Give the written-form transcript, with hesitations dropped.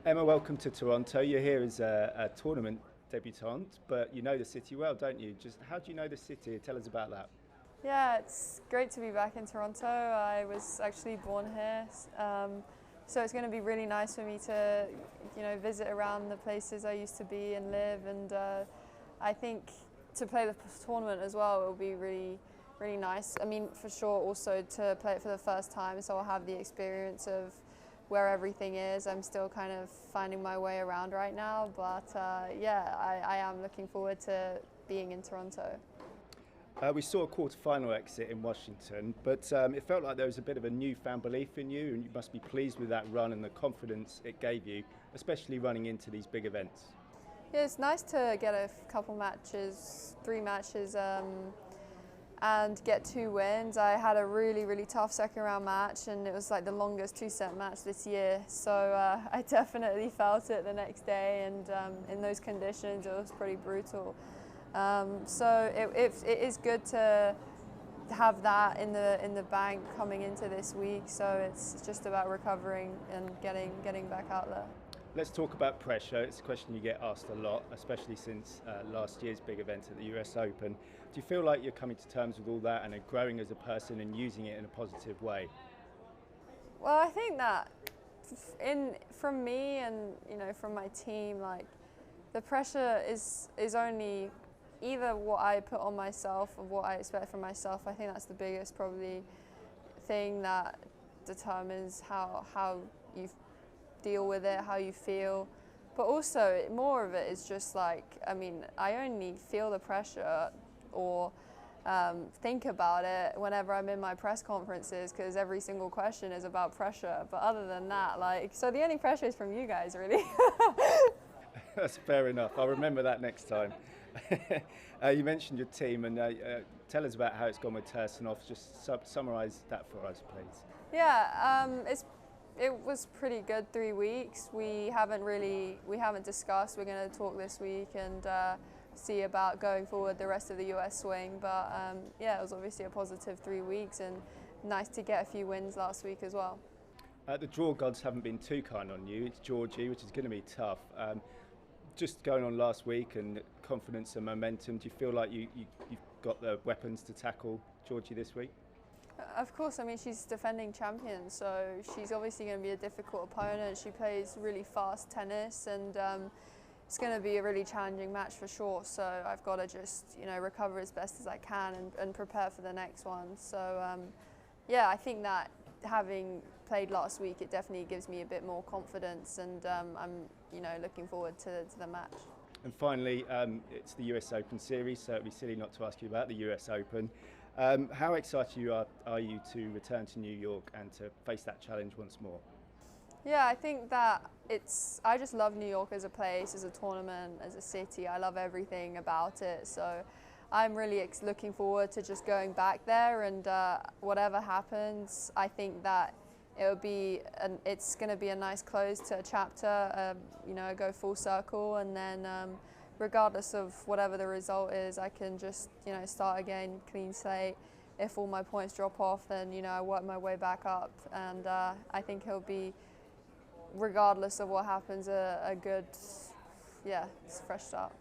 Emma, welcome to Toronto. You're here as a tournament debutante, but you know the city well, don't you? Just how do you know the city? Tell us about that. Yeah, it's great to be back in Toronto. I was actually born here, so it's going to be really nice for me to, visit around the places I used to be and live. And I think to play the tournament as well, it will be really, really nice. I mean, for sure, also to play it for the first time, so I'll have the experience of where everything is. I'm still kind of finding my way around right now, but yeah, I am looking forward to being in Toronto. We saw a quarter-final exit in Washington, but it felt like there was a bit of a newfound belief in you, and you must be pleased with that run and the confidence it gave you, especially running into these big events. Yeah, it's nice to get a couple matches, 3 matches, and get 2 wins. I had a really, really tough second round match, and it was like the longest 2-set match this year. So I definitely felt it the next day, and in those conditions, it was pretty brutal. So it is good to have that in the bank coming into this week. So it's just about recovering and getting back out there. Let's talk about pressure. It's a question you get asked a lot, especially since last year's big event at the US Open. Do you feel like you're coming to terms with all that and are growing as a person and using it in a positive way? Well, I think that from me and from my team, like the pressure is only either what I put on myself or what I expect from myself. I think that's the biggest probably thing that determines how you deal with it, how you feel. But also more of it is just like, I mean, I only feel the pressure or think about it whenever I'm in my press conferences, because every single question is about pressure. But other than that, so the only pressure is from you guys, really. That's fair enough. I'll remember that next time. You mentioned your team, and tell us about how it's gone with Tursunov. Just summarise that for us, please. Yeah, it was pretty good 3 weeks. We haven't discussed. We're going to talk this week and see about going forward the rest of the US swing. But yeah, it was obviously a positive 3 weeks, and nice to get a few wins last week as well. The draw gods haven't been too kind on you. It's Georgie, which is going to be tough. Just going on last week and confidence and momentum, do you feel like you've got the weapons to tackle Georgie this week? Of course, I mean, she's defending champion, so she's obviously going to be a difficult opponent. She plays really fast tennis, and it's going to be a really challenging match for sure. So I've got to just, recover as best as I can and prepare for the next one. So yeah, I think that having played last week, it definitely gives me a bit more confidence, and I'm, looking forward to the match. And finally, it's the US Open series, so it'd be silly not to ask you about the US Open. How excited are you to return to New York and to face that challenge once more? Yeah, I think that I just love New York as a place, as a tournament, as a city. I love everything about it. So I'm really looking forward to just going back there, and whatever happens, I think that it's going to be a nice close to a chapter, go full circle, and then regardless of whatever the result is, I can just, start again, clean slate. If all my points drop off, then, I work my way back up, and I think it'll be, regardless of what happens, a good, fresh start.